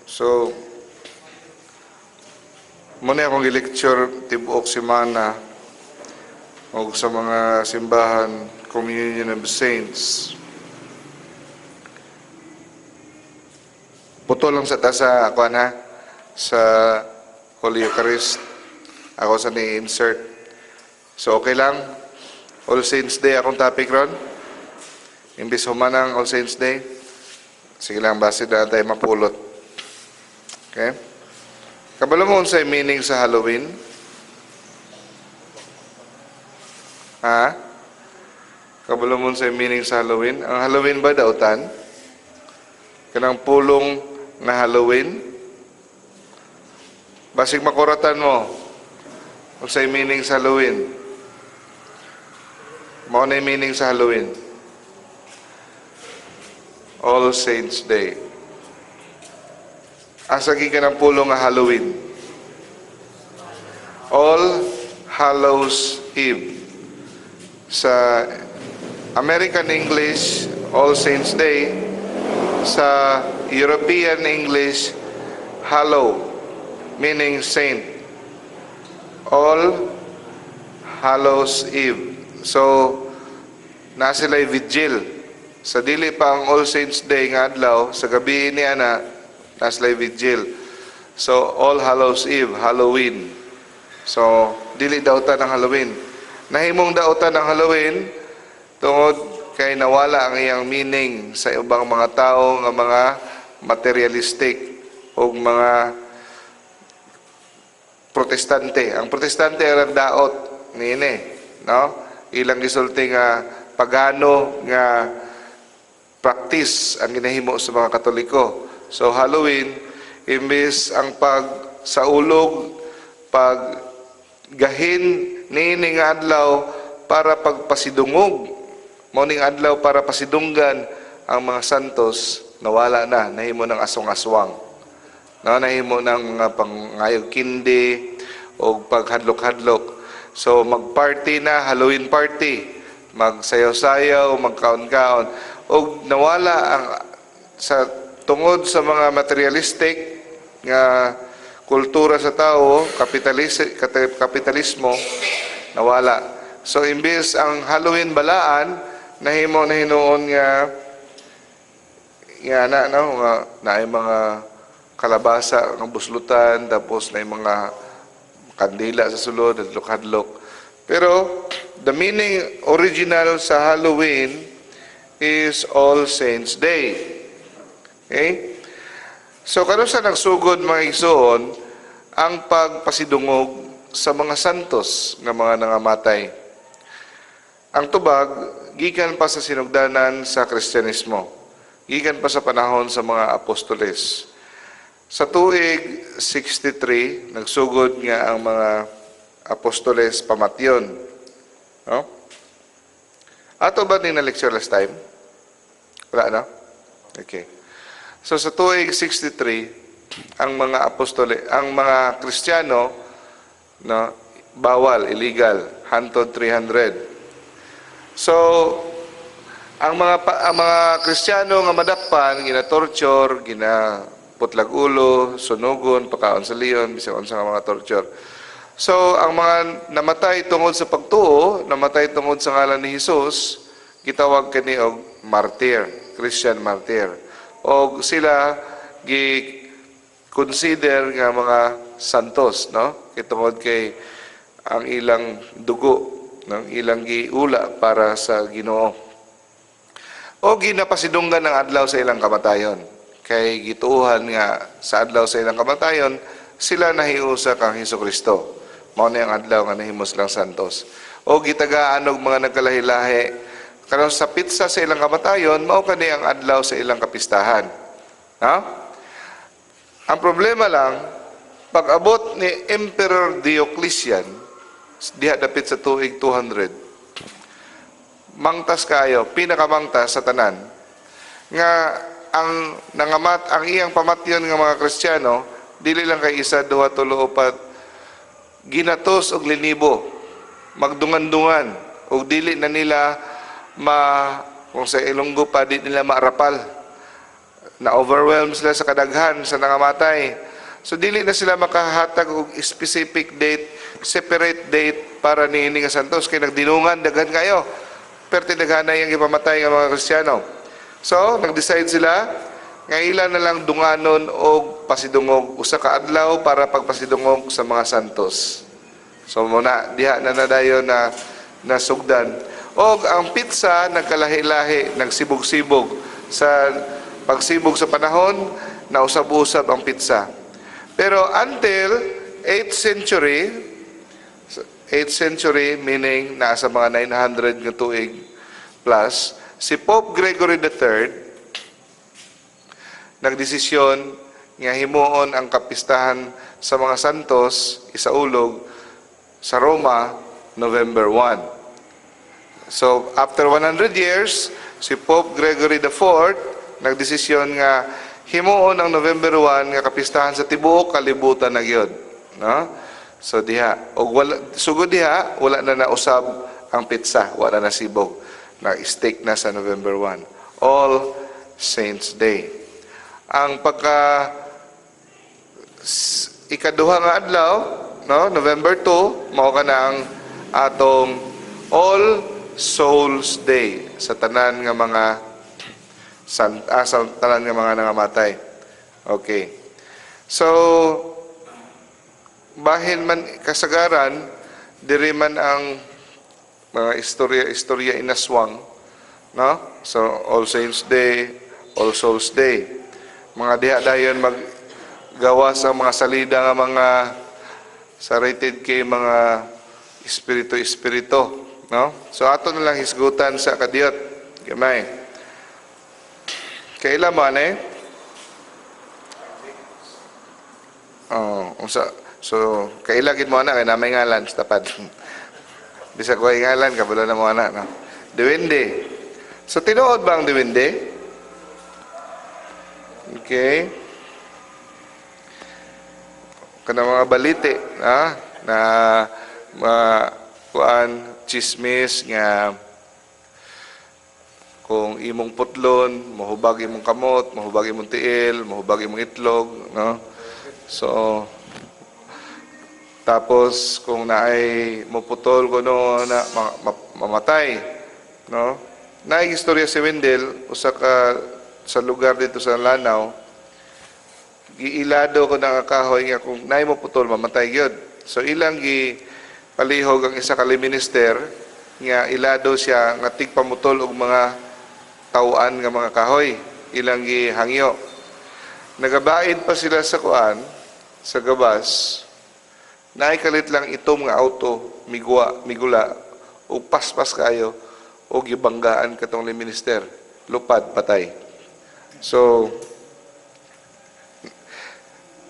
So, muna akong i-lecture tibuok semana o sa mga simbahan, Communion of Saints. Puto lang sa tasa ako sa Holy Eucharist. Ako sa ni-insert. So, okay lang? All Saints Day akong topic ron. Imbis humanang All Saints Day. Sige lang, base na tayo mapulot. Okay? Kabalo mo sa meaning sa Halloween? Ha? Kabalo mo sa meaning sa Halloween? Ang Halloween ba dautan? Kanang pulong na Halloween? Basig makuratan mo. Kung sa meaning sa Halloween. Mao na meaning sa Halloween. All Saints Day. Asa gi ka ng pulong nga Halloween? All Hallows Eve. Sa American English, All Saints Day. Sa European English, Hallow, meaning saint. All Hallows Eve. So, nasila'y vigil. Sa dili pa ang All Saints Day nga adlaw, sa gabi ni ana, nasila'y vigil. So, All Hallows Eve, Halloween. So, dili dautan ng Halloween. Nahimong dautan ng Halloween, tungod kay nawala ang iyang meaning sa ubang mga tao nga mga materialistic o mga protestante. Ang protestante ang daot niini, no? Ilang gisulti nga pagano nga practice ang ginahimo sa mga Katoliko. So Halloween, imbis ang pagsaulog, paggahin niini nga adlaw para pagpasidungog, morning adlaw para pasidunggan ang mga santos, nawala na, nahimo ng aswang-aswang. No, nahimo ng mga pangayog kindi o paghadlok-hadlok. So magparty na, Halloween party, magsayaw-sayaw, magkaon-kaon. O nawala ang sa tungod sa mga materialistic nga kultura sa tao, kapitalismo, nawala. So imbis ang Halloween balaan, nahimo na hinuon nga na mga kalabasa ng buslutan, tapos na mga kandila sa sulod, hadlok-hadlok. Pero the meaning original sa Halloween is All Saints Day. Okay? So karon sa nagsugod mga igsoon ang pagpasidungog sa mga santos nga mga nangamatay. Ang tubag gikan pa sa sinugdanan sa Kristyanismo. Gikan pa sa panahon sa mga apostoles. Sa tuig 63, nagsugod nga ang mga apostoles pamatyon. No? Ato ba din na lecture last time? Wala na? Okay. So sa tuig 63, ang mga apostole, ang mga Kristiyano, no, bawal, illegal, hantod 300. So ang mga Kristiyano nga madakpan, gina-torture, putlag ulo, sunugon, pakaon sa leon, bisag unsa nga mga torture. So, ang mga namatay tungod sa pagtuo, namatay tungod sa ngalan ni Jesus, gitawag kani og martyr, Christian martyr. O sila gi-consider nga mga santos, no? Kitungod kay ang ilang dugo, ng ilang giula para sa Ginoo. O ginapasidunggan ng adlaw sa ilang kamatayon. Kay gituuhan nga sa adlaw sa ilang kamatayon, sila nahiusa kang Hesukristo. Mao na ang adlaw nga nahimo silang santos. O gitagaan og mga nagkalahi-lahi. Karon sa pitsa sa ilang kamatayon, mao kani ang adlaw sa ilang kapistahan. Ha? Ang problema lang, pag-abot ni Emperor Diocletian, diha dapit sa tuig 200, mangtas kayo, pinakamangtas sa tanan, nga ang iyang pamatyon nga mga Kristiyano, dili lang kay isa, duha, tulo, upat, ginatos og linibo, magdungan-dungan, og dili na nila kung sa Ilonggo pa, di nila maarapal. na-overwhelm sila sa kadaghan sa nangamatay. So dili na sila makahatag og specific date, separate date para niini nga santos kay nagdinungan daghan kayo. Perti daghan na yung ipamatay nga mga Kristiyano. So nag-decide sila nga ilan na lang dunganon og pasidungog usa ka adlaw para pagpasidungog sa mga santos. So muna diha na nadayon na nasugdan. Og ang pizza nagkalahi-lahi, nagsibog-sibog sa pagsibog sa panahon, nausab-usab ang pizza. Pero until 8th century, meaning nasa mga 900 nga tuig plus, si Pope Gregory III nagdesisyon nga himuon ang kapistahan sa mga santos isaulog sa Roma November 1. So after 100 years, si Pope Gregory IV nagdesisyon nga himuon ang November 1 nga kapistahan sa tibuok kalibutan na gyud, no? So diha og wala sugod diha wala na nausab ang pizza, wala na sibog. Na-stake na sa November 1. All Saints Day. Ang pagka ikaduha nga adlaw, no, November 2, mao ka na ang atong All Souls Day sa tanan nga mga sa tanan nga mga nangamatay. Okay. So bahin man kasagaran diri man ang mga istorya inaswang, no? So All Saints Day, All Souls Day. Mga diha dayon maggawa sa mga salida nga mga saraited kay mga espiritu, no? So ato na lang hisgutan sa kadiyot. Gamay. Kailan man so kailagin mo na kay namay ngalan sa tapad. Bisa ko ngalan kabalo na mo na, no? Diwindi. So tinuod ba ang diwindi? Okay. Kana mga balite, na kuan chismis nga kung imong putlon, mahubag imong kamot, mahubag imong tiil, mahubag imong itlog, no? So tapos kung naay moputol ko no na mamatay, no? Naay istorya si Wendell usa ka sa lugar dito sa Lanao. Giilado ko ng kahoy nga kung naay moputol mamatay gyud. So ilang gi palihog ang isa ka minister nga ilado siya nga tigpamutol og mga tauan nga mga kahoy, ilang gihangyo. Nagabaid pa sila sa kuan sa gabas. Naay kalit lang itom nga auto migula ug paspas kayo og gibanggaan katong minister, lupad patay. So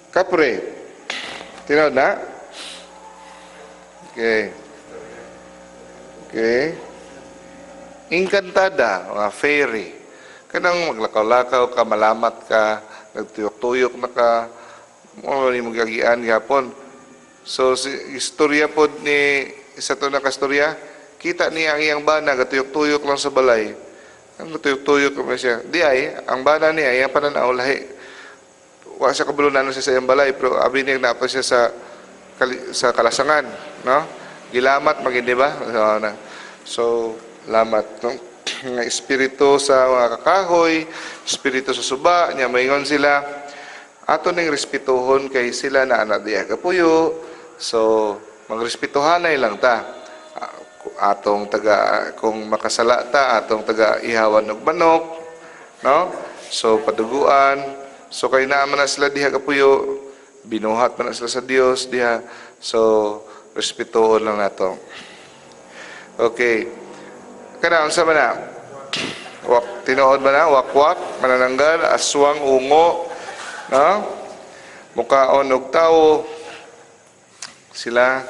kapre tinaw na. Okay. Encantada, mga fairy. Kanang maglakaw-lakaw ka, malamat ka, nagtuyok-tuyok na ka, mo ni magagian gapon. So istorya pod ni isa to na kastorya, kita niya ang iyang bana gatuyok-tuyok lang sa balay. Ang gatuyok-tuyok ko siya. Di ay ang bana niya iyang pananaw lahi. Wa siya kabulunan siya sa iyang balay pero abi niya napa siya sa kalasangan, no? Gilamat magindi ba? So lamat, no? Nga espiritu sa mga kakahoy, espiritu sa suba, niya maingon sila, ato ning respetuhon kay sila na anak diya kapuyo, so magrespetuhanay lang ta. Atong taga, kung makasala ta, atong taga ihawan og manok, no? So paduguan, so kay naaman na sila diha kapuyo, binuhat man na sila sa Dios diha, so respetuhon lang nato. Okay. Kana unsa man na? Tinuod ba na? Wakwak, manananggal, aswang, ungo, no? Mukaon og tao. Sila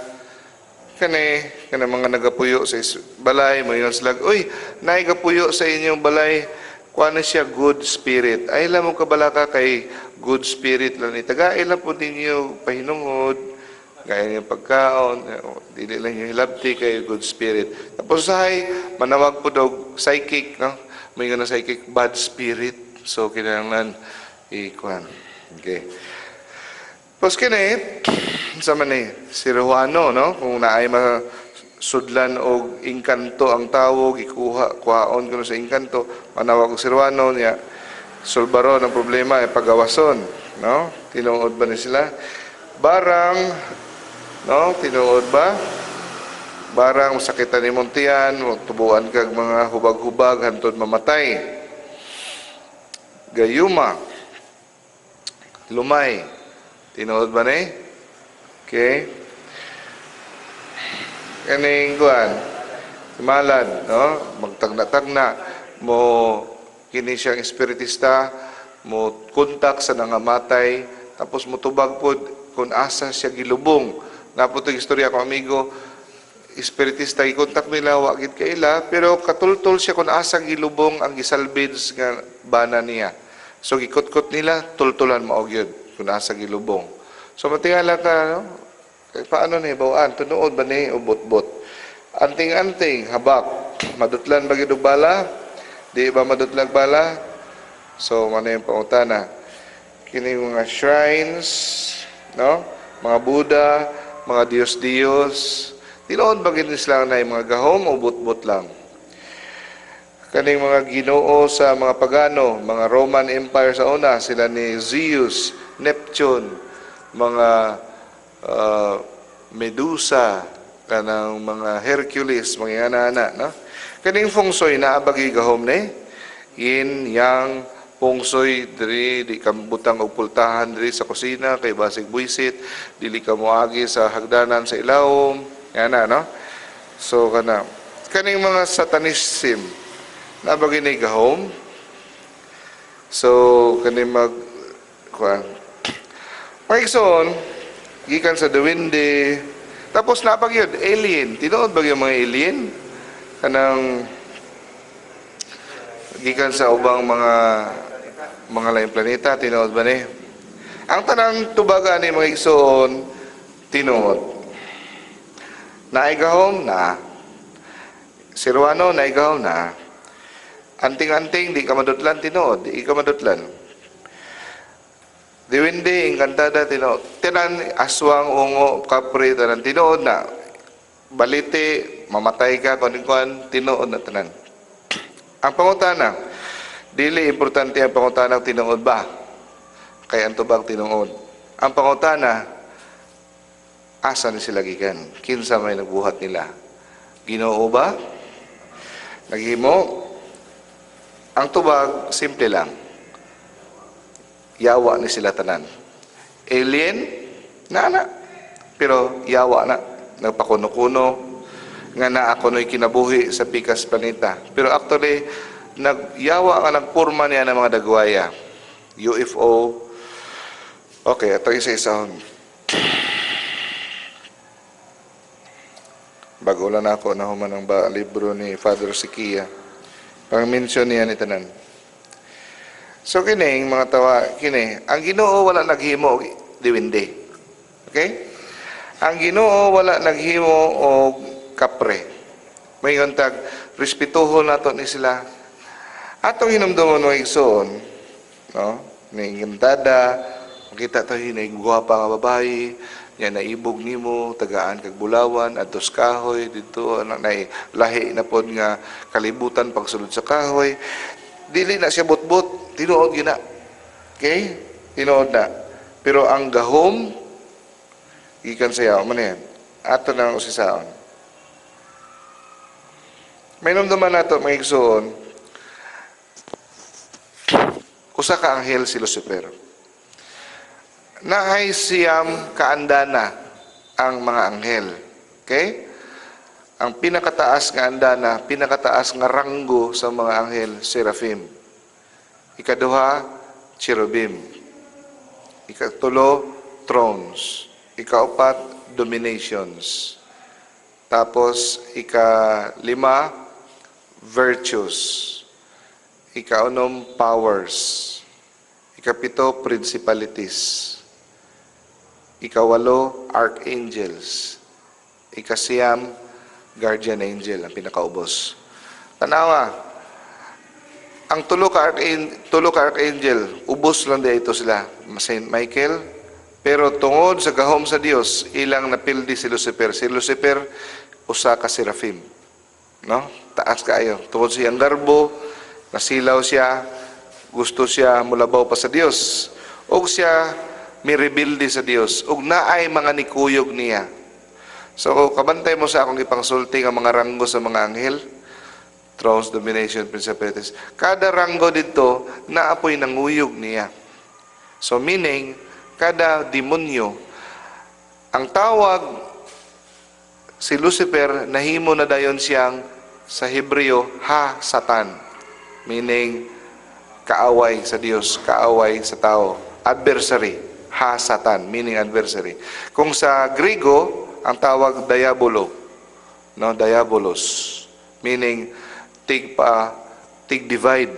kani mga nagapuyo sa balay, mayon sila, uy, naay gapuyo sa inyong balay, kuha na siya good spirit. Ay lang mo kabalaka kay good spirit lang ni taga, ay lang po ninyo pahinungod, gaya ng pagkaon, dili lang yung hilabti kay good spirit. Tapos ay manawag po daw psychic, no? May nga na psychic, bad spirit. So kinahanglan ikuan. Okay. Tapos kini sa man ni si Ruano, no, kung naay sudlan og engkanto ang tawo, kuhaon kuno sa engkanto, manawag og si Ruano niya solbaron ang problema ay pagawason, no? Tinuod ba ni sila? Barang, no? Tinuod ba? Barang masakitan ni Montian, tubuan kag mga hubag-hubag hantod mamatay. Gayuma, lumay. Tinuod ba ni? Okay. Kaning kuan, malad, no? Magtagna-tagna mo kini siyang espiritista, mo kontak sa nangamatay, tapos mo tubag pod kung asa siya gilubong. Naputog istorya ko amigo, espiritista i-contact nila wa gid kaila, pero katultol siya kung asa gilubong ang gisalvage nga bana niya. So gikutkot nila, tultulan mao gyud kung asa gilubong. So matingala ka, no? Paano ni bawaan tunuod ba ni ubot-bot? Anting-anting habak, madutlan ba gyud og bala? Di ba madutlag bala? So mano yung pangutana? Kini mga shrines, no? Mga Buddha, mga Diyos-Diyos, tinuod ba gid sila na mga gahom o butbot lang? Kaning mga Ginoo sa mga pagano, mga Roman Empire sa una, sila ni Zeus, Neptune, mga Medusa, kanang mga Hercules, mga ana-ana, no? Kaning feng shui na abagi gahom ni yin yang feng shui diri di kambutang og pultahan diri sa kusina kay basig buisit, dili ka moagi sa hagdanan sa ilawom, ana, no? So kaning mga satanism na abagi ni gahom. So kaning Paigsoon, gikan sa duwende, tapos napagyod, alien. Tinuod ba yung mga alien? Kanang gikan sa ubang mga laing planeta, tinuod ba ni? Ang tanang tubaga ni mga igsoon, tinuod. Naigahom na. Si Ruano, naigahom na. Anting-anting, di ka madutlan, tinuod. Di ka madutlan. Diwindi, engkantada, tinuod. Tinan, aswang, ungo, kapre, tanan, tinuod na. Balite, mamatay ka, kunin-kuan, tinuod na tanan. Ang pangutana, dili importante ang pangutana tinuod ba? Kaya ang tubag tinuod. Ang pangutana, asa ni sila gikan? Kinsa may nagbuhat nila? Ginoo ba? Naghimo? Ang tubag, simple lang. Yawa ni sila tanan. Alien, na. Pero yawa na. Nagpakuno-kuno. Nga na ako no'y kinabuhi sa pikas planeta. Pero actually, nagyawa nga nagpurma niya ng mga dagwaya. UFO. Okay, ito isa-isahon. Bago lang ako nahuman ng libro ni Father Sikia. Pang-mention niya ni tanan. So kining mga tawa, ang Ginoo wala naghimo og diwindi. Okay? Ang Ginoo wala naghimo og kapre. May tag respetuhon nato ni sila. Atong hinumdumon mo igsoon, no? Ni intada, makita to hinay guwapa nga babae, nya naibog nimo, tagaan kag bulawan adtos kahoy dito na lahi na pod nga kalibutan pagsulod sa kahoy. Dili na siya butbut, tinuod gina. Okay? Tinuod na. Pero ang gahom, ikan sayaw, man yan. Ato na ang usisaon. May namdaman nato, may igsoon, usa ka anghel si Lucifer. Naay siyam kaandana ang mga anghel. Okay? Ang pinakataas nga andana, pinakataas nga ranggo sa mga anghel, seraphim. Ikaduha, cherubim. Ikatulo, thrones. Ikaapat, dominations. Tapos, ikalima, virtues. Ikaunom, powers. Ikapito, principalities. Ikawalo, archangels. Ikasiyam, guardian angel, ang pinakaubos. Tanawa, ang tulo ka archangel, ubos lang di ito sila, Saint Michael, pero tungod sa gahom sa Dios, ilang napildi si Lucifer. Si Lucifer, usa ka seraphim. No? Taas kaayo. Tungod siyang garbo, nasilaw siya, gusto siya mulabaw pa sa Dios. O siya mirebilde sa Dios. O naay mga nikuyog niya. So, kabantay mo sa akong ipangsulti ang mga ranggo sa mga anghel. Thrones, domination, principalities. Kada ranggo dito, naapoy nanguyog niya. So, meaning, kada demonyo, ang tawag si Lucifer, nahimo na dayon siyang sa Hebreo, ha-satan. Meaning, kaaway sa Diyos, kaaway sa tao. Adversary, ha-satan, meaning adversary. Kung sa Griego, ang tawag diabolo, no, diabolos, meaning tig-divide,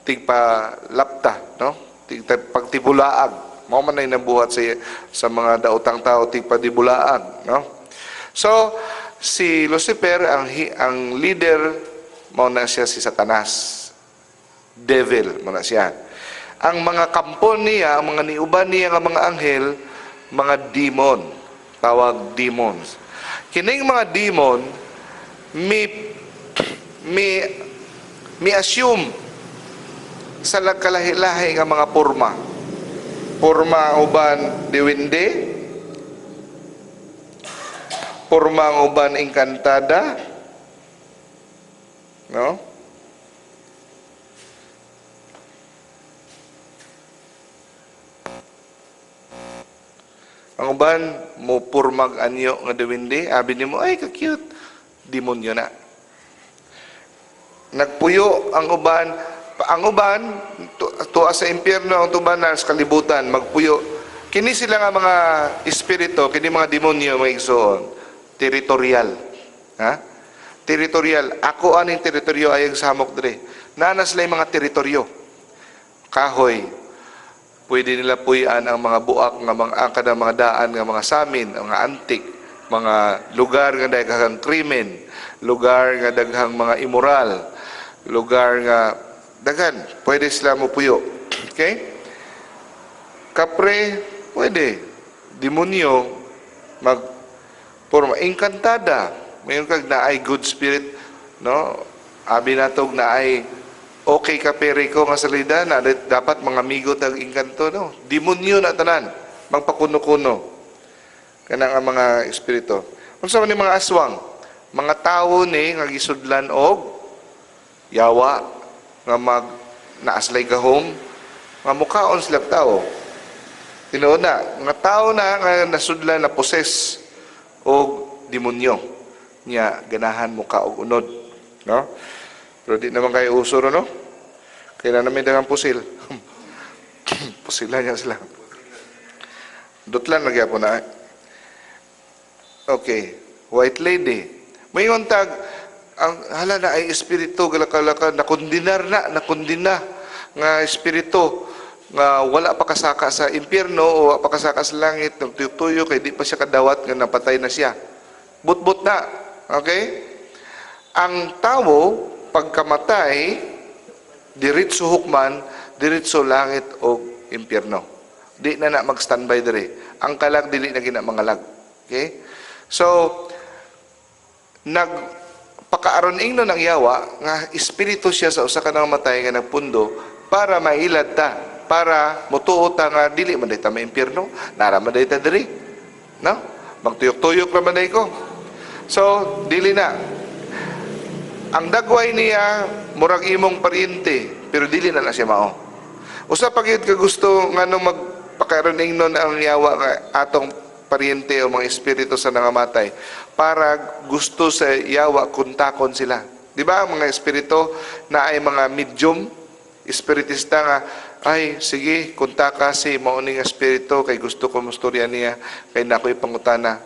tig-lapta, no? Pagtibulaag. Mao man ay nabuhat sa mga daotang tao, tig-padibulaag, no? So, si Lucifer, ang leader, mao na siya si Satanas. Devil, mao na siya. Ang mga kampo niya, ang mga niuban niya, ang mga anghel, mga demon. Tawag demons. Kining mga demon, mi assume sa lagkalahi-lahi nga mga porma. Porma uban diwinde, porma uban engkantada, no? Ang uban mo purmag anyo nga diwinde, abi nimo ay ka-cute, demonyo na. Nagpuyo ang uban tuwa sa impyerno, ang tuban na sa kalibutan magpuyo. Kini sila nga mga espiritu, kini mga demonyo mga igsoon, territorial. Ha? Territorial. Ako aning teritoryo ayang samok dire. Nanas lay mga teritoryo. Kahoy. Pwede nila puyan ang mga buak nga mga daan nga mga samin, mga antik, mga lugar nga daghang krimen, lugar nga daghang mga immoral, lugar nga daghan, pwede sila mo puyo. Okay? Kapre, pwede. Demonyo, forma engkantada. Mayon kag naay good spirit, no? Abi natog naay okay ka periko nga salida na dapat mga amigo tag engkanto, no? Demonyo na tanan, magpakuno-kuno. Kanang ang mga espiritu. Unsa man ni mga aswang? Mga tawo ni nga gisudlan og yawa nga naaslay gahom nga mukhaon sila tao. Tinuod na, nga tao na nga nasudlan na poses og demonyo. Nya ganahan mukha og unod, no? Pero di naman kayo usuro, no? Kaya namin dagang pusil. Pusilan niya sila. Dutlan nagyapo na. Okay. White lady. May tag ang hala na ay espiritu galaka-laka nakundina nga espiritu nga wala pa kasaka sa impyerno o wala pa kasaka sa langit, nagtuyo kay di pa siya kadawat nga napatay na siya. But na. Okay? Ang tao pagkamatay diretso hukman, diretso langit o impyerno. Di na mag-standby dire. Ang kalag dili na gina mangalag. Okay? So nagpakaaron ingno ng yawa nga espiritu siya sa usa ka namatay nga nagpundo para mailad ta, para mutuo ta nga dili man dayta maimpyerno, nara man dayta diri. No? Magtuyok-tuyok ra man day ko. So dili na. Ang dagway niya murag imong pariente, pero dili na siya mao. Usa pa gyud ka gusto ngano magpakaaron ingnon ang yawa nga atong pariente o mga espiritu sa nangamatay para gusto sa yawa kuntakon sila. Di ba ang mga espiritu na ay mga medium, espiritista nga, ay sige, kuntaka si mauning espiritu kay gusto ko mustorya niya, kay nako'y pangutana.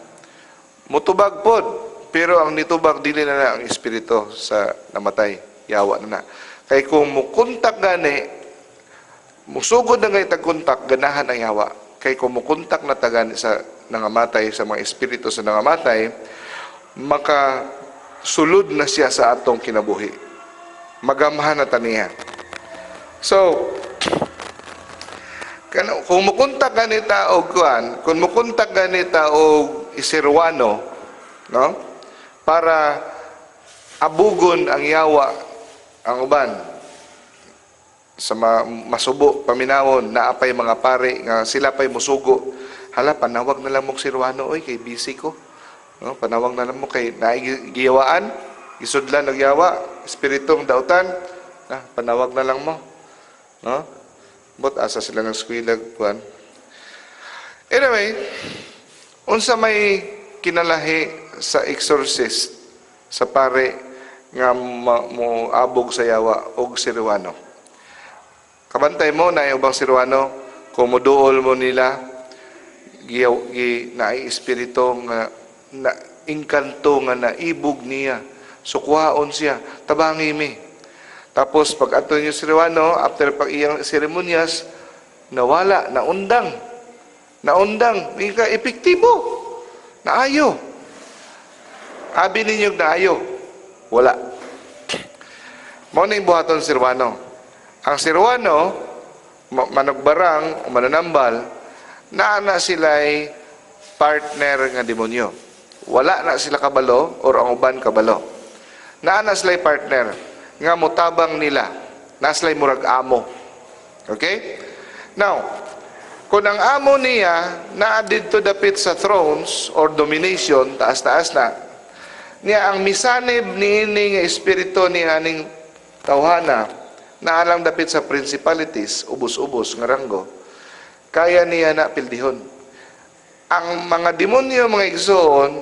Mutubag pod, pero ang nitubag dili na ang espiritu sa namatay, yawa na. Kay kung mukuntak gani, musugod na ngayon tagkuntak, ganahan ang yawa. Kay kung mukuntak na tagan sa nangamatay, sa mga espiritu sa nangamatay, sulod na siya sa atong kinabuhi. Magamhan na taniya. So, kung mukunta ka ni tao kuan, kung mukunta ka ni tao isirwano, no? Para abugon ang yawa ang uban sa masubo paminawon na apay mga pare nga sila pay musugo. Hala, panawag na lang mo sirwano, oy, kay busy ko. No? Panawag na lang mo kay naigiyawaan, gisudlan nagyawa, espiritong dautan, panawag na lang mo. No? But asa sila ng squilag, kuan. Anyway, unsa may kinalahi sa exorcist sa pare nga mo abog sa yawa og sirwano. Kabantay mo na ubang sirwano, kumuduol mo nila na espiritu nga na inkanto nga naibog niya, sukwaon siya, tabangi mi. Tapos pag ato niyo sirwano, after pag iyang seremonyas, nawala, naundang, hindi ka epektibo, naayo. Abi ninyo naayo, wala. Mao na yung buhaton sirwano. Ang sirwano, manugbarang o mananambal, na sila'y partner nga demonyo. Wala na sila kabalo or ang uban kabalo. Na sila'y partner nga mutabang nila. Na sila'y murag amo. Okay? Now, kung ang amo niya na dito dapit sa thrones or domination, taas-taas na, niya ang misanib ni ining espiritu ni aning tawhana na alang dapit sa principalities, ubos-ubos nga ranggo, kaya niya na pildihon. Ang mga demonyo, mga igsoon,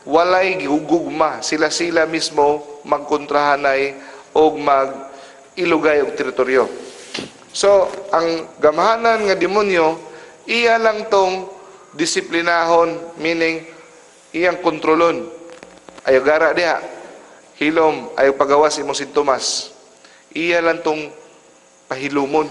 walay gugugma. Sila-sila mismo magkontrahanay o mag-ilugay og teritoryo. So, ang gamahanan nga demonyo, iya lang tong disiplinahon, meaning iyang kontrolon. Ayaw gara diha. Hilom, ayaw pagawas imong sintomas. Iya lang tong pahilumon.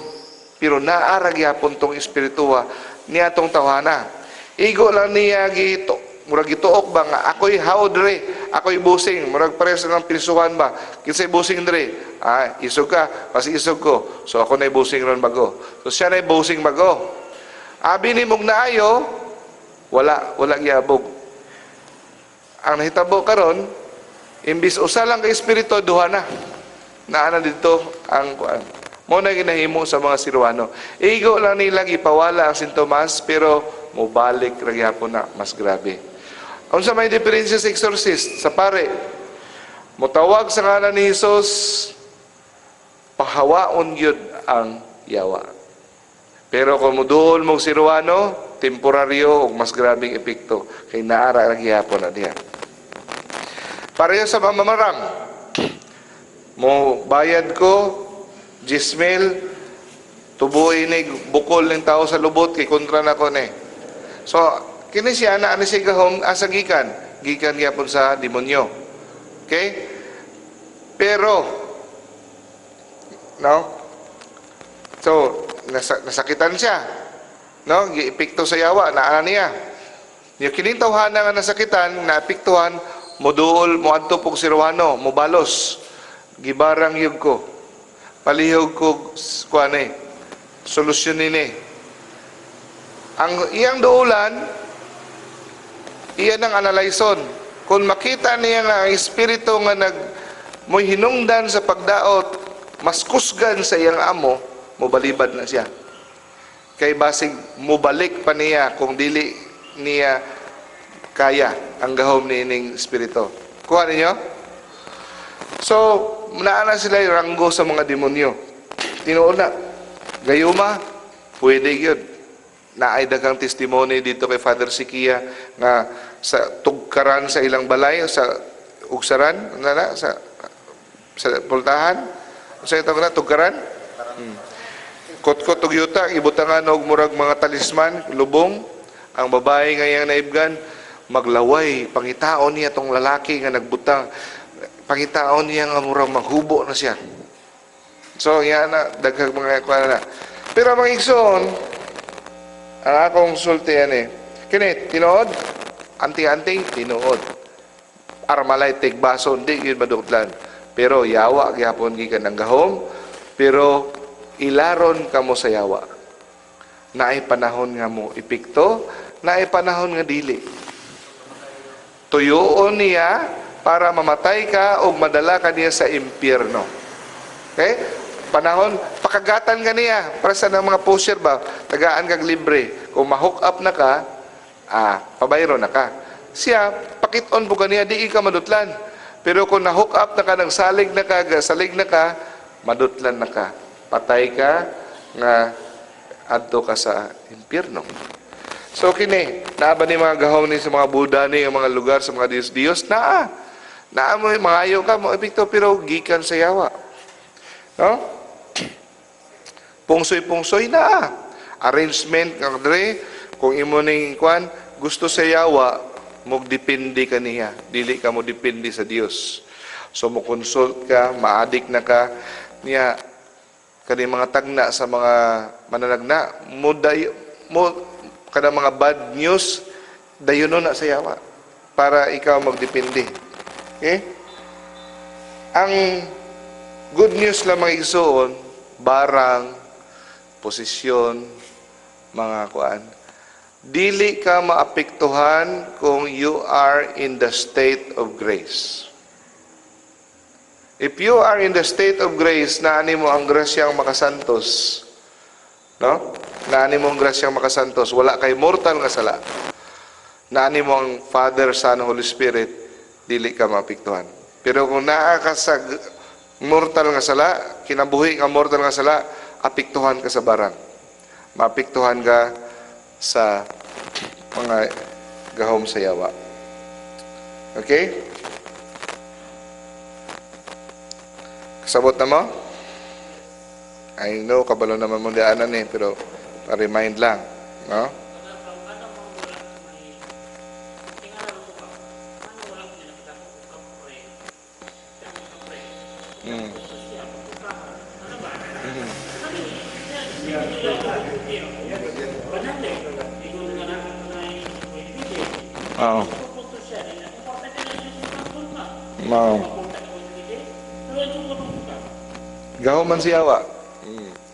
Pero naarag yapon tong espirituwa niya tong tawhana. Igo lang niya gito, murag gituok ba nga ako'y haod dre, ako'y busing, murag pares ng pirsuhan ba. Kinsay busing dre? Isog ka, kasi isog ko. So ako na'y busing ron bago. So siya na'y busing bago. Abi ni mong naayo, wala gyabog. Ang nahitabo karon, imbis usa lang ka espiritu duha na. Naana dito ang kuan. Mo na ginahimo sa mga sirwano. Igo lang nila ipawala ang sintomas pero mubalik ra gyapon na mas grabe. Unsa may diferensya sa exorcist sa pare? Mutawag sa ngalan ni Hesus, pahawaon gyud ang yawa. Pero kung muduol mong sirwano, temporaryo ug mas grabing epekto kay naara ra gyapon na diha. Pareho sa mamamarang. Mo bayad ko 10,000, tubuin ni bukol ng tao sa lubot kay kontra na ko ni. So, kini siya na ani siya gahom asa gikan gyapon sa demonyo. Okay? Pero no? So, nasakitan siya. No? Giepekto sa yawa na ana niya. Yung kining tawhana nga nasakitan, naapektuhan, moduol moadto pog sirwano, mobalos. Gibarang yug ko. Palihog ko kuan solusyonin ang iyang duulan, iyan ang analyson. Kung makita niya nga ang espiritu nga mo'y hinungdan sa pagdaot, mas kusgan sa iyang amo, mobalibad na siya. Kay basig mubalik pa niya kung dili niya kaya ang gahom ni ining espiritu. Kuha ninyo? So, naana sila yung ranggo sa mga demonyo. Tinuon na, gayuma, pwede yun. Naay daghang testimony dito kay Father Sikia nga sa tugkaran sa ilang balay, sa ugsaran, sa pultahan, sa itong na, tugkaran. Kot-kot og yuta, ibutangan og murag mga talisman, lubong, ang babae nga iyang naibgan, maglaway, pangitaon niya tong lalaki nga nagbutang, pangitaon niya nga murag maghubo na siya. So, yan na, daghang mga kuha na. Pero mga igsoon, ang akong sulti yan kini, tinuod, anting-anting, tinuod. armalay tigbaso di gyud maduklan. Pero yawa gyapon gikan ang gahom, pero ilaron kamo sa yawa. Naay panahon nga mo ipikto, naay panahon nga dili. Tuyoon niya para mamatay ka o madala ka niya sa impyerno. Okay? Panahon, pakagatan ka niya. Para sa mga pusher ba, tagaan kag libre. Kung ma-hook up na ka, pabayro na ka. Siya, pakit-on po ka niya, di ka madutlan. Pero kung na-hook up na ka, ng salig na ka, madutlan na ka. Patay ka, nga adto ka sa impyerno. So kini, naaba ni mga gahom ni sa mga Buddha ni, mga lugar sa mga Diyos-Diyos, naa mo, mangayo ka, mo epekto, pero gikan sa yawa. No? Pungsoy-pungsoy na. Arrangement, kung imo ning kwan, gusto sa yawa, magdepende ka niya. Dili ka mo depende sa Dios. So mo consult ka, maadik na ka niya kani mga tagna sa mga mananagna mo kada mga bad news dayon na sa yawa para ikaw magdepende. Okay? Ang good news lang mga igsoon, barang, posisyon, mga kuan, dili ka maapektuhan kung you are in the state of grace. If you are in the state of grace, naani mo ang grasyang makasantos, no? Naani mo ang grasyang makasantos, wala kay mortal nga sala. Naani mo ang Father, Son, Holy Spirit, dili ka maapektuhan. Pero kung naa ka sa mortal nga sala, kinabuhi nga mortal nga sala, apektuhan ka sa barang. Maapektuhan ka sa mga gahom sa yawa. Okay? Kasabot na mo? I know, kabalo naman mong daanan pero pa-remind lang. No? Oo. Wow. Gahom man si yawa.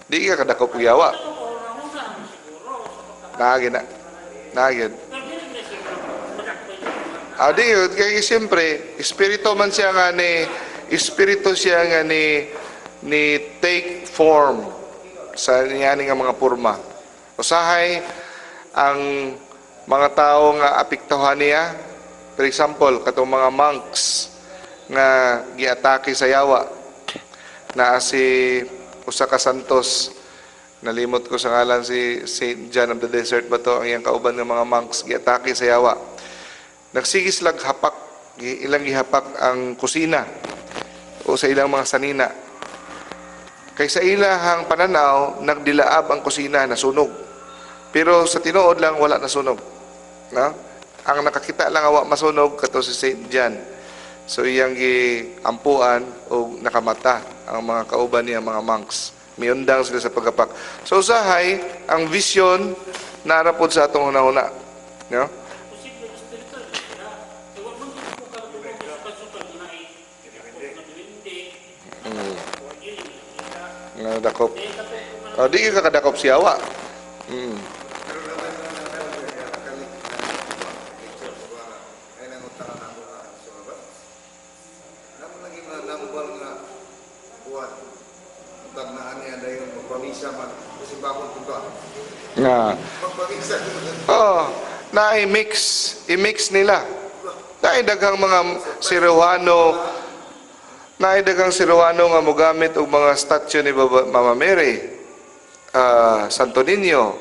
Di ka kadakop og yawa. Nagin na. Nagin. Di yun. Kaya siyempre, espiritu man siya nga espiritu siya nga ni take form sa niyani nga mga porma. Usahay, ang mga tao nga apektuhan niya, for example, katong mga monks nga giatake sa yawa, na si usa ka santos, nalimot ko sa ngalan si Saint John of the Desert ba to, ang iyang kauban ng mga monks giatake sa yawa. Nagsigis lag hapak, ilang gihapak ang kusina o sa ilang mga sanina. Kay sa ilahang pananaw, nagdilaab ang kusina, nasunog. Pero sa tinuod lang, wala nasunog. No? Ang nakakita lang awa masunog, kato si Saint John. So iyang giampuan o nakamata ang mga kauban niya, mga monks. Miundang sila sa pagapak. So usahay, ang vision narapod sa atong hunahuna. No? Dakop. Di ka kadakop siyawa. I-mix nila. Naidaghang mga Siruano nga mogamit og mga statue ni Mama Mary, Santo Niño,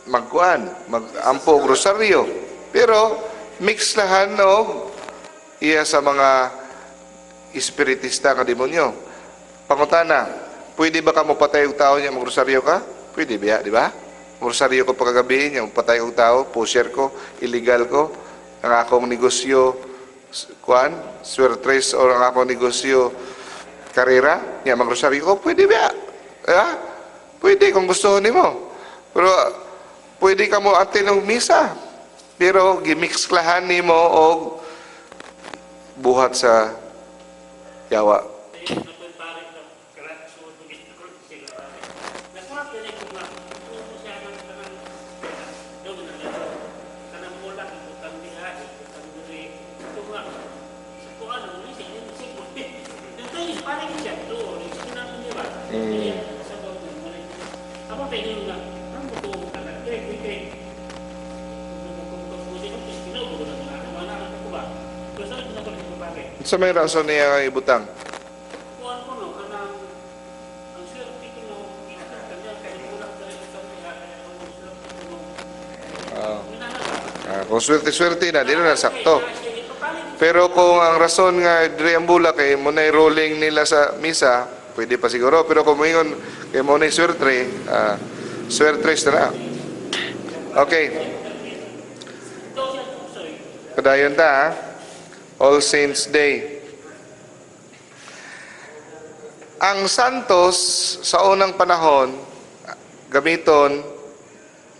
mag-ampo og rosaryo. Pero mix lahan og iya sa mga espiritista nga demonyo. Pangutana, pwede ba ka mo patay og tao niya mag-rosaryo ka? Pwede ba, di ba? Rosaryo ko pagkagabi niya, patay og tao, pusher ko, illegal ko, ang akong negosyo, swertres o ang akong negosyo, karera, niya mag-rosaryo ko, pwede ba? Pwede kung gusto nimo. Pero pwede ka mo atin og misa. Pero gimix lahan nimo og buhat sa yawa. Sa may rason niya nga ibutang. Kung swerte-swerte na, di na nasakto. Pero kung ang rason nga diri ang bulak kay mo na rolling nila sa misa, pwede pa siguro. Pero kung moingon kay mo na swerte, swerte na. Okay. Padayon ta, ha? All Saints Day. Ang Santos sa unang panahon, gamiton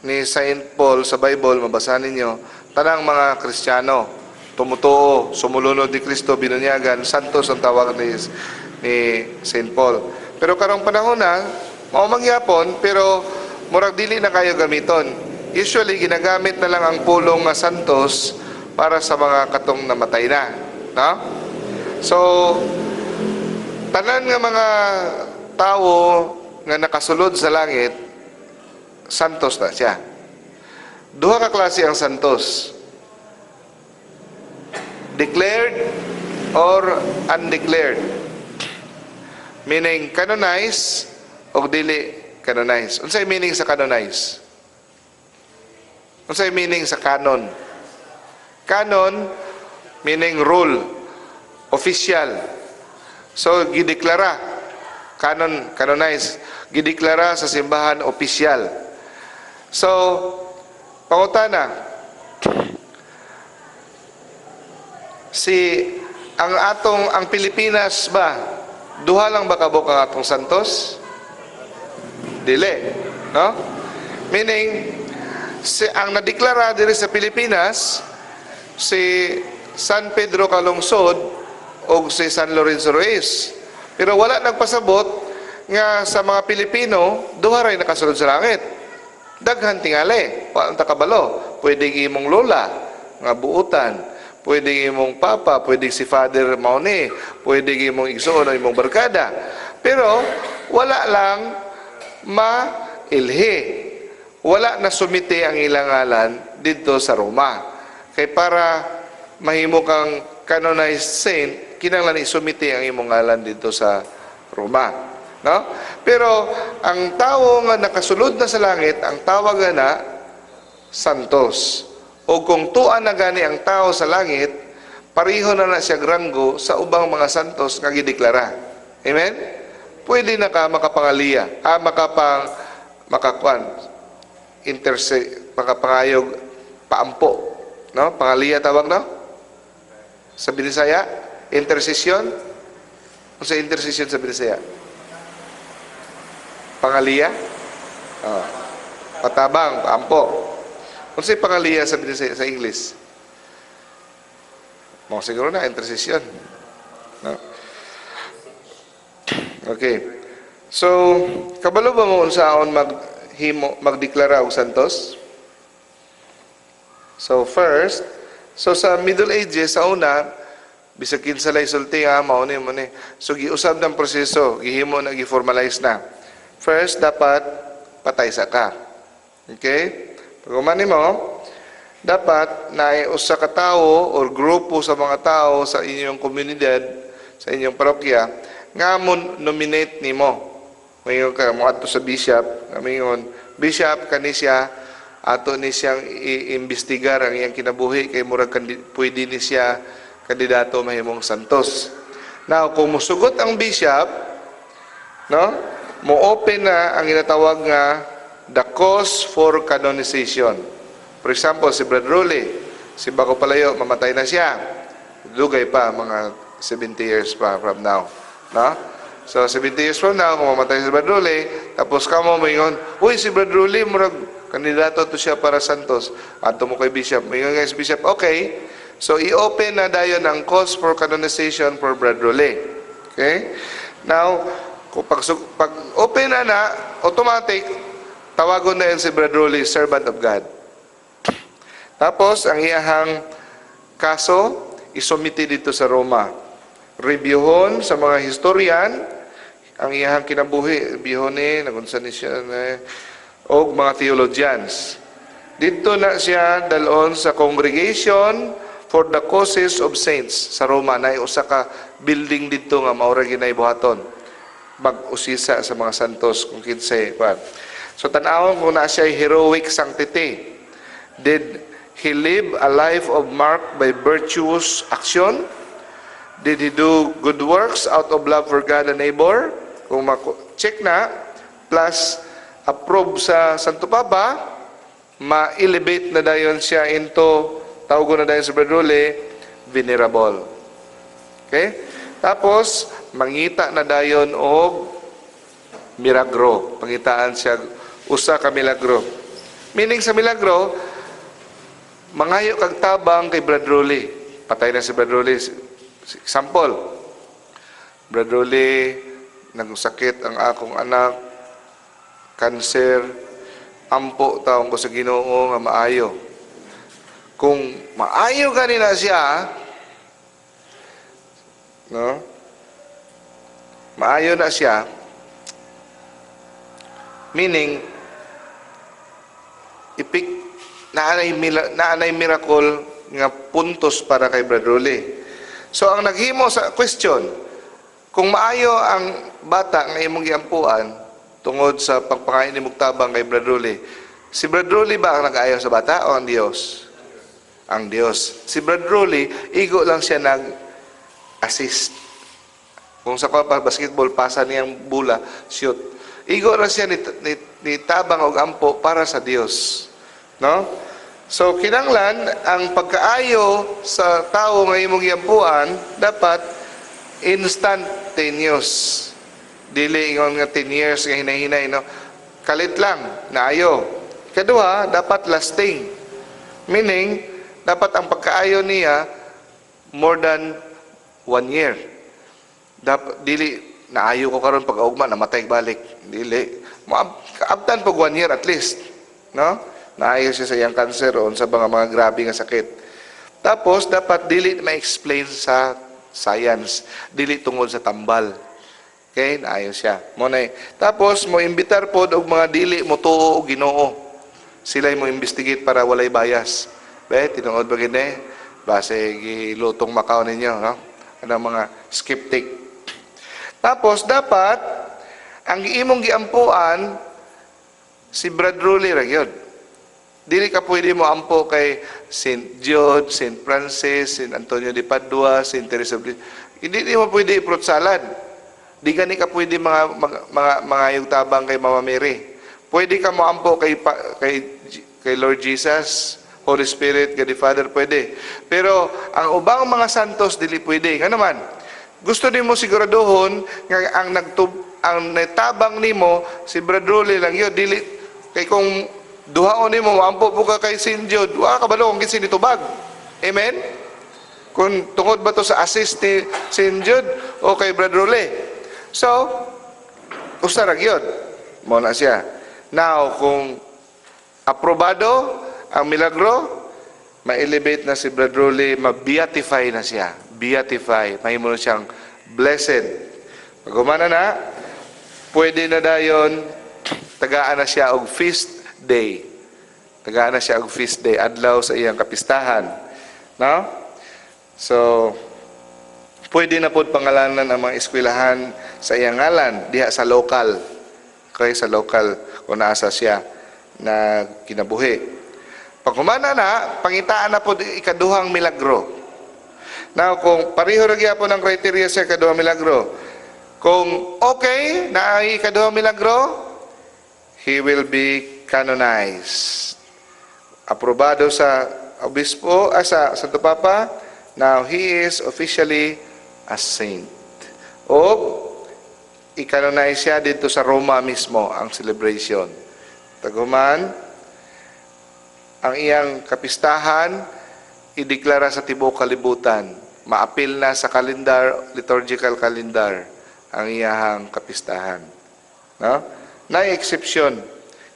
ni Saint Paul sa Bible, mabasahan ninyo, tanang mga Kristiyano, tumutuo, sumulunod ni Kristo, binunyagan, Santos ang tawag ni Saint Paul. Pero karong panahon na, maumangyapon, pero murag dili na kayo gamiton. Usually, ginagamit na lang ang pulong nga Santos para sa mga katong namatay na. No? So, tanan nga mga tao nga nakasulod sa langit, Santos na siya. Duha ka klase ang Santos. Declared or undeclared. Meaning, canonized o dili canonized. Unsay meaning sa canonized? Unsay meaning sa canon? Canon, meaning rule, official. So, gideklara, canonize, gideklara sa simbahan opisyal. So, pangutana, ang Pilipinas ba, duha lang ba kabuk ang atong Santos? Dili, no? Meaning, ang nadeklara diri sa Pilipinas, si San Pedro Calungsod o si San Lorenzo Ruiz. Pero wala nagpasabot nga sa mga Pilipino, duha ray nakasulod sa langit. Daghan tingali, walang takabalo. Pwede imong lola, nga buutan. Pwede imong papa, pwede si Father Maune, pwede imong igsoon o imong barkada. Pero wala lang mailhi. Wala na sumite ang ilang ngalan dito sa Roma. Kay para mahimo kang canonized saint, kinahanglan isumite ang imong ngalan dito sa Roma, no? Pero ang tawo nga nakasulod na sa langit, ang tawag na santos. O kung tuan na gani ang tao sa langit, pareho na siya granggo sa ubang mga santos nga gideklara. Amen? Pwede na ka makapangaliya, makapangayog paampo. No? Pangaliya tawag, no? Sa Binisaya, intercession. Ano sa intercession sa Binisaya? Pangaliya? Patabang, paampo. Ano sa pangaliya sa Binisaya, sa English? Siguro na, intercession. No? Okay. So, kabalo ba mo unsaon magdeklara og santos? So first, sa Middle Ages, sa una, bisag kinsalay sulti nga, mauni mo ni. So giusab ng proseso, gihimo na, gi-formalize na. First, dapat patay sa ka. Okay? Pag mo, dapat naiusa ka tao or grupo sa mga tao sa inyong komunidad, sa inyong parokya, nga mo nominate nimo. Ngayon ka mo ato sa bishop, ngayon, bishop kanisya, ato ni siyang iimbestigar ang iyang kinabuhi kay murag pwede ni siya kandidato mahimong santos. Now, kung musugot ang bishop, no, mo open na ang ginatawag nga the cause for canonization. For example, si Brad Rulli, si Baco Palayo, mamatay na siya. Dugay pa, mga 70 years pa from now. No? So, 70 years from now, kung mamatay si Brad Rulli, tapos kamo moingon, uy, si Brad Rulli, murag kandidato to siya para santos. Ato mo kay bishop. Moingon guys, bishop, okay. So, i-open na dayon ang cause for canonization for Brad Role. Okay? Now, kung pag open na, automatic, tawagon na yun si Brad Role, servant of God. Tapos, ang iyahang kaso, isumiti dito sa Roma. Reviewhon sa mga historian, ang iyahang kinabuhi, reviewhon nagunsan ni siya, o mga theologians. Dito na siya dalon sa Congregation for the Causes of Saints sa Roma, na usa ka building dito nga maura ginay buhaton. Mag-usisa sa mga santos kung kinsay. So, tanawon kung na siya heroic sanctity. Did he live a life of marked by virtuous action? Did he do good works out of love for God and neighbor? Kung check na, plus approve sa Santo Papa, ma-elevate na dayon siya into, tawag na dayon sa Brad Role, venerable. Okay? Tapos, mangita na dayon og milagro. Pangitaan siya, usa ka milagro. Meaning sa milagro, mangayo kag tabang kay Brad Role. Patay na si Brad Role. Example, Brad Role, nagsakit ang akong anak, cancer, ampo taong ko sa Ginoo nga maayo. Kung maayo kanina siya, no? Maayo na siya, meaning, naanay miracle nga puntos para kay Brad Role. So, ang naghimo sa question, kung maayo ang bata nga imong giampuan tungod sa pagpakain ni mugtabang kay Brad Role, si Brad Role ba ang nag-aayo sa bata o ang Dios? Ang Dios. Si Brad Role, igo lang siya nag-assist. Kung sa basketball, pasa niyang bula, shoot. Igo lang siya ni tabang o ampo para sa Dios. No? So, kinanglan, ang pagkaayo sa tao nga imong giampuan, dapat instantaneous. Dili ingon nga 10 years nga hinay-hinay, no? Kalit lang, naayo. Kadua, dapat lasting. Meaning, dapat ang pagkaayo niya more than 1 year. Dapat, dili, naayo ko karon pag-augma, namatay balik. Dili. Kaabtan pag 1 year at least. No? Naayo siya sa iyang cancer o sa mga grabe nga sakit. Tapos, dapat dili ma-explain sa science. Dili tungod sa tambal. Okay? Naayo siya. Tapos, mo imbitar po og mga dili mo tuo o Ginoo. Sila mo investigate para walay bias. Tinuod ba gini? Base gilutong Macau ninyo. No? Ano mga skeptic. Tapos, dapat, ang imong giampuan, si Brad Role ra gyud. Dili ka pwede mo ampo kay St. Jude, St. Francis, St. Antonio de Padua, St. Teresa of Hindi mo pwede i-fruit salad. Di gani ka pwede mga yung tabang kay Mama Mary. Pwede ka mo ampo kay Lord Jesus, Holy Spirit, God the Father, pwede. Pero ang ubang mga santos dili pwede. Nga naman, gusto nimo siguraduhon nga ang natabang nimo si Brad Role lang yun, dili kay kung duhaon nimo ampo po ka kay St. Jude, wa ka balo kung kinsa nitubag. Amen? Kung tungod ba to sa assist ni St. Jude o kay Brad Role. So, usa ra gyud. Mao na siya. Now, kung aprobado ang milagro, ma-elevate na si Brad Role, ma-beatify na siya. Beatify. Mahimo na siyang blessed. Pag humana na, pwede na dayon, tagaan na siya og feast day. Tagaan na siya og feast day, adlaw sa iyang kapistahan. No? So, pwede na po pangalanan ang mga eskwelahan sa iyang ngalan, diha sa local. Okay, sa local, kung naasa siya na kinabuhi. Pag humana na, pangitaan na po ikaduhang milagro. Now, kung pareho ra gyapon ang criteria sa ikaduhang milagro, kung okay na ang ikaduhang milagro, he will be canonized. Aprobado sa obispo, sa Santo Papa, now he is officially a saint. O i-canonize siya dito sa Roma mismo ang celebration. Taguman, ang iyang kapistahan ideklara sa tibuok kalibutan, maapil na sa kalendar, liturgical calendar, ang iyahang kapistahan. No? Na eksepsyon.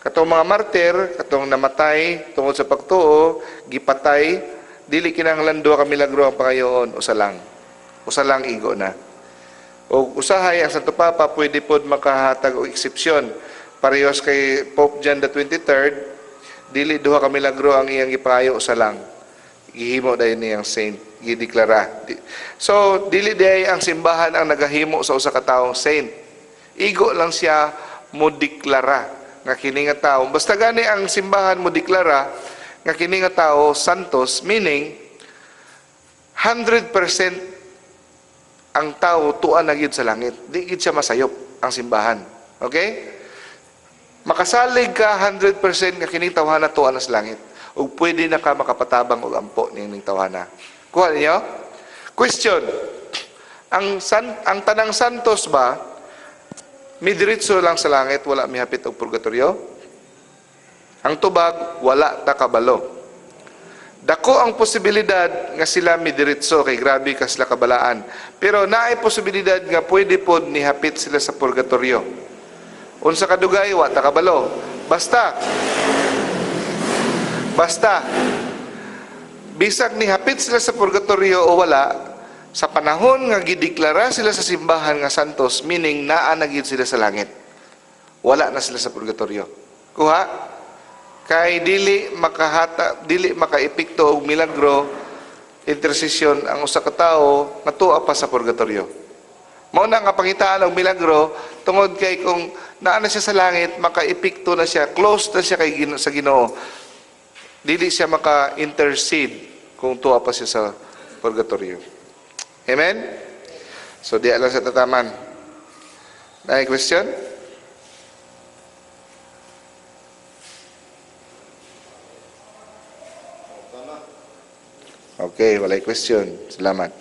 Katong mga martir, katong namatay tungod sa pagtuo, gipatay, dili kinahanglan duha ka milagro ang pangayoon, usa lang. Usa lang igo na. O usahay ang Santo Papa pwede pod makahatag og eksepsyon. Parehas kay Pope John the 23rd, dili duha ka milagro ang iyang gipayo, usa lang. Gihimo dayon niyang saint, gideklara. So dili day ang simbahan ang nagahimo sa usa ka tawo saint. Igo lang siya mo deklara nga kini nga tawo. Basta gani ang simbahan mo deklara nga kini nga tawo santos, meaning 100% ang tao tuan na gid sa langit. Di gid siya masayop ang simbahan. Okay? Makasalig ka 100% nga kining tawhana tuan na sa langit. Ug pwede na ka makapatabang og ampo ning tawhana. Kuha niyo? Question. Ang tanang santos ba midiretso lang sa langit, wala mihapit og purgatorio? Ang tubag, wala ta kabalo. Dako ang posibilidad nga sila midiretso, kay grabe ka sila kabalaan. Pero naay posibilidad nga pwede pod nihapit sila sa purgatorio. Unsa kadugay, wa ta kabalo. Basta bisag nihapit sila sa purgatorio o wala, sa panahon nga gideklara sila sa simbahan nga santos, meaning naa na gid sila sa langit. Wala na sila sa purgatorio. Kuha? Kay dili makaepekto og milagro, intercession ang usa ka tawo natua pa sa purgatorio. Mao na nga pangitaan og milagro tungod kay kung naa na siya sa langit, makaepekto na siya, close na siya kay sa Ginoo. Dili siya maka-intercede kung tuwa pa siya sa purgatorio. Amen? So, di lang sa tataman. May question? Okay, walay question. Salamat.